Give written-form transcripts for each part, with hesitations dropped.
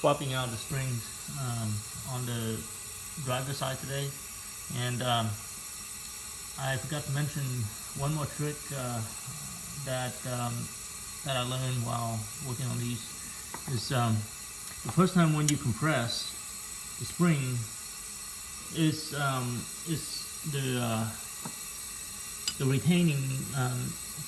swapping out the springs on the driver's side today, and I forgot to mention one more trick that I learned while working on these is the first time when you compress the spring is the retaining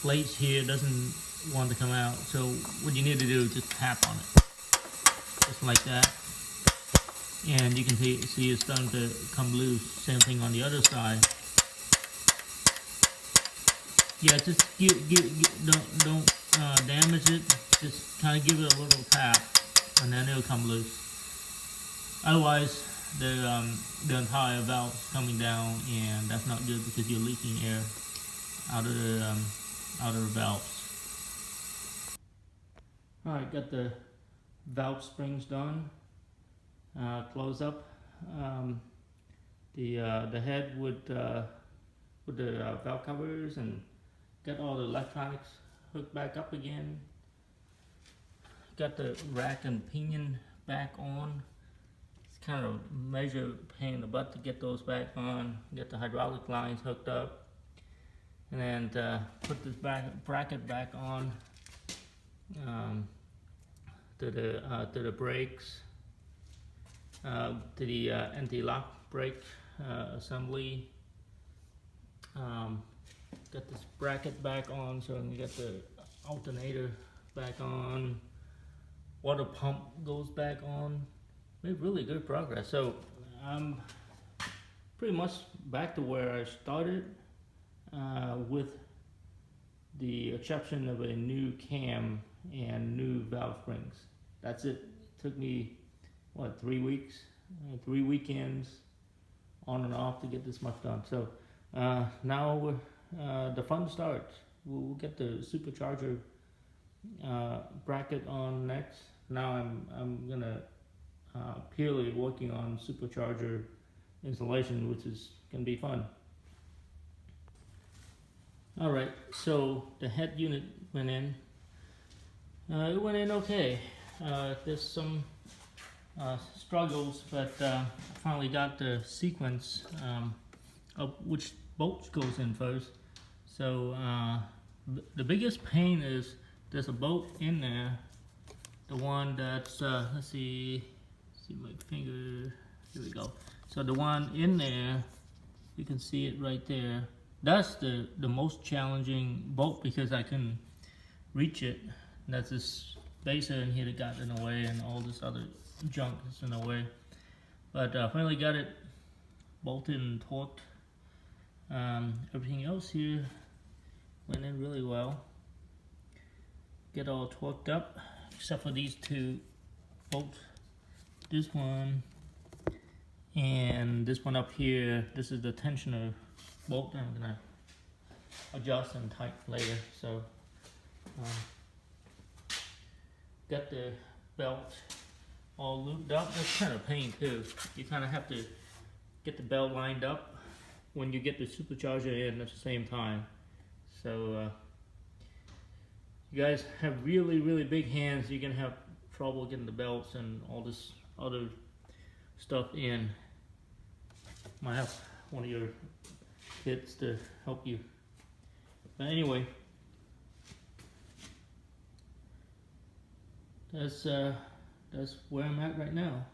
plates here doesn't want to come out. So what you need to do is just tap on it, just like that, and you can see it's starting to come loose. Same thing on the other side. Yeah, just don't damage it. Just kind of give it a little tap, and then it'll come loose. Otherwise, the entire valve is coming down, and that's not good because you're leaking air out of the valves. All right, got the valve springs done. Close up the head with the valve covers, and got all the electronics hooked back up again. Got the rack and pinion back on. It's kind of a major pain in the butt to get those back on. Get the hydraulic lines hooked up, and then put this bracket back on to the brakes, to the anti-lock brake assembly. Got this bracket back on, so you get the alternator back on. Water pump goes back on. Made really good progress. So I'm pretty much back to where I started, with the exception of a new cam and new valve springs. That's it. Took me, what, 3 weeks, 3 weekends on and off to get this much done. So now the fun starts. We'll get the Supercharger bracket on next. Now I'm gonna purely working on Supercharger installation, which is gonna be fun. All right, so the head unit went in. It went in okay. There's some struggles, but I finally got the sequence of which bolt goes in first. So the biggest pain is there's a bolt in there, the one that's let's see my finger, here we go. So the one in there, you can see it right there. That's the most challenging bolt because I couldn't reach it. That's this spacer in here that got in the way, and all this other junk is in the way. But finally got it bolted and torqued. Everything else here went in really well. Get all torqued up, except for these two bolts. This one and this one up here. This is the tensioner bolt. I'm gonna adjust and tighten later. So got the belt all looped up. That's kind of a pain too. You kind of have to get the belt lined up when you get the Supercharger in at the same time. So you guys have really big hands, you're gonna have trouble getting the belts and all this other stuff in. Might have one of your kids to help you. But anyway, that's where I'm at right now.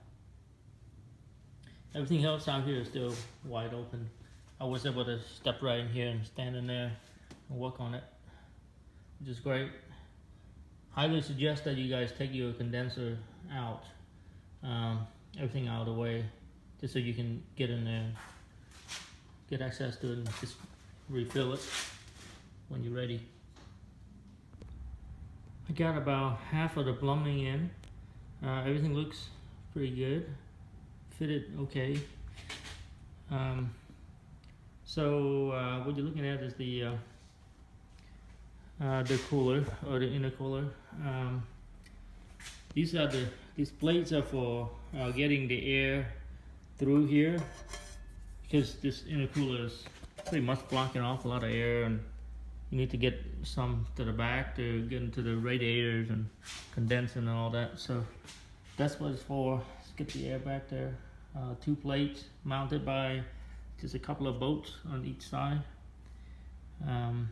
Everything else out here is still wide open. I was able to step right in here and stand in there and work on it, which is great. Highly suggest that you guys take your condenser out, everything out of the way, just so you can get in there, get access to it, and just refill it when you're ready. I got about half of the plumbing in. Everything looks pretty good. Fitted okay. So what you're looking at is the cooler, or the intercooler. These plates are for getting the air through here, because this intercooler is pretty much blocking off a lot of air, and you need to get some to the back to get into the radiators and condensing and all that. So that's what it's for. Let's get the air back there. 2 plates mounted by just a couple of bolts on each side. And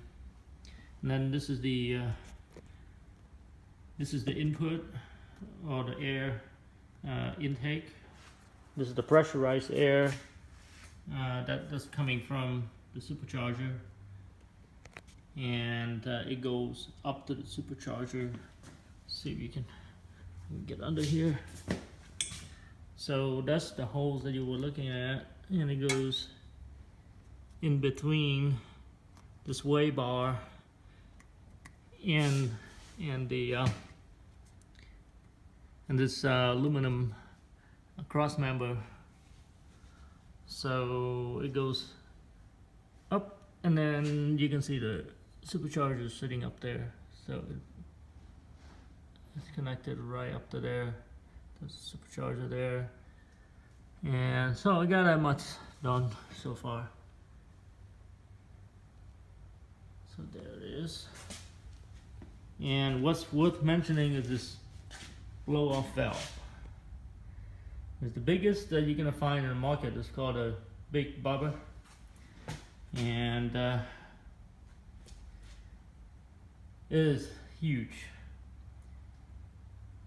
then this is the input, or the air intake. This is the pressurized air that's coming from the supercharger, and it goes up to the supercharger. See if you can get under here. So that's the holes that you were looking at, and it goes in between this way bar and the and this aluminum cross member. So it goes up, and then you can see the supercharger sitting up there. So it's connected right up to there. There's a supercharger there, and so I got that much done so far. So there it is. And what's worth mentioning is this blow-off valve. It's the biggest that you're gonna find in the market. It's called a big bubber, and it is huge.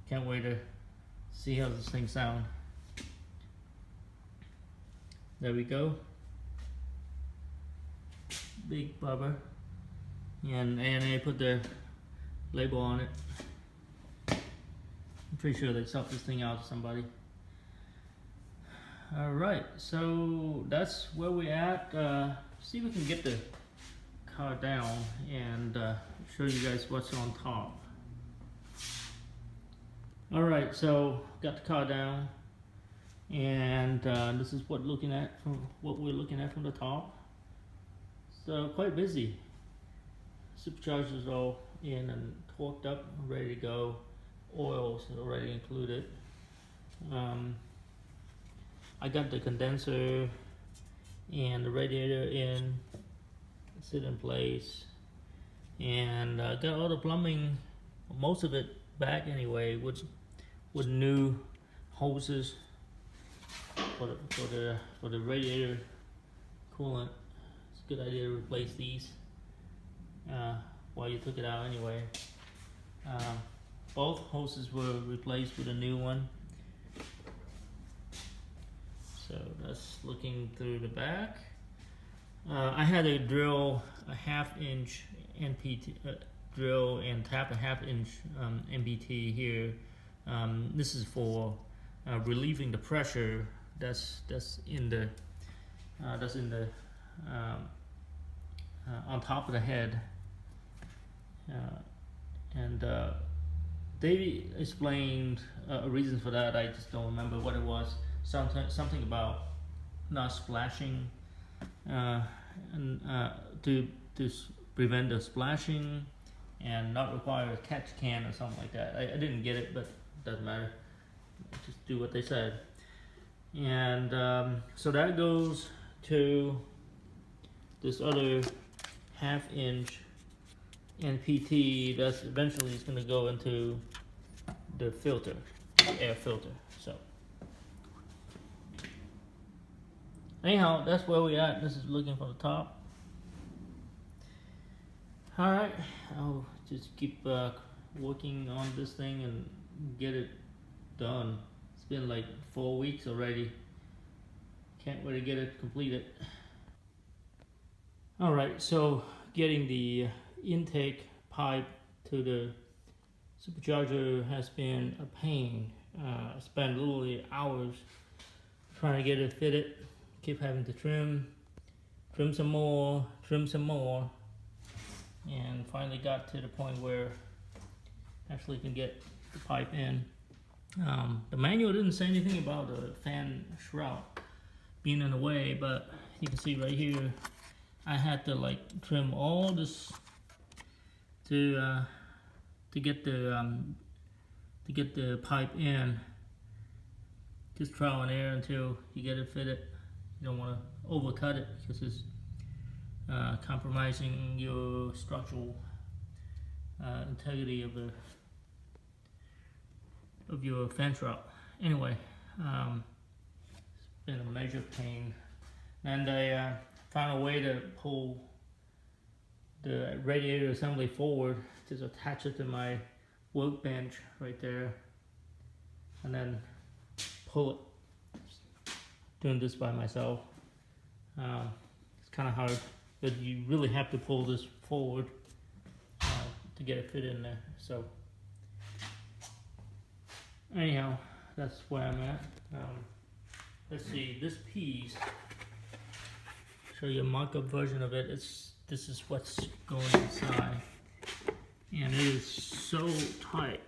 Can't wait to see how this thing sounds. There we go. Big bubber, and ANA put their label on it. I'm pretty sure they subbed this thing out to somebody. Alright, so that's where we're at. See if we can get the car down and show you guys what's on top. Alright, so got the car down, and this is what we're looking at from the top. So quite busy. Superchargers all in and torqued up, ready to go. Oils already included. I got the condenser and the radiator in, sit in place, and got all the plumbing, most of it back anyway, with new hoses for the radiator coolant. It's a good idea to replace these while you took it out anyway. Both hoses were replaced with a new one. So that's looking through the back. I had to drill a 1/2 inch NPT drill and tap a 1/2 inch MBT here. This is for relieving the pressure that's in the on top of the head. And they explained a reason for that. I just don't remember what it was. Something about not splashing, and to prevent the splashing, and not require a catch can or something like that. I didn't get it, but it doesn't matter. Just do what they said. And so that goes to this other 1/2 inch NPT that's eventually is going to go into the filter, the air filter. So anyhow, that's where we at. This is looking from the top. Alright, I'll just keep working on this thing and get it done. It's been like 4 weeks already. Can't wait to get it completed. Alright, so getting the intake pipe to the supercharger has been a pain. I spent literally hours trying to get it fitted. Keep having to trim some more, and finally got to the point where actually can get the pipe in. The manual didn't say anything about the fan shroud being in the way, but you can see right here I had to like trim all this to get the pipe in. Just trial and error until you get it fitted. You don't want to overcut it because it's compromising your structural integrity of your fan shroud. anyway, it's been a major pain. And I found a way to pull the radiator assembly forward, just attach it to my workbench right there, and then pull it. Doing this by myself. It's kind of hard, but you really have to pull this forward to get it fit in there. So anyhow, that's where I'm at. Let's see, this piece, show you a mock-up version of it. This is what's going inside, and it is so tight.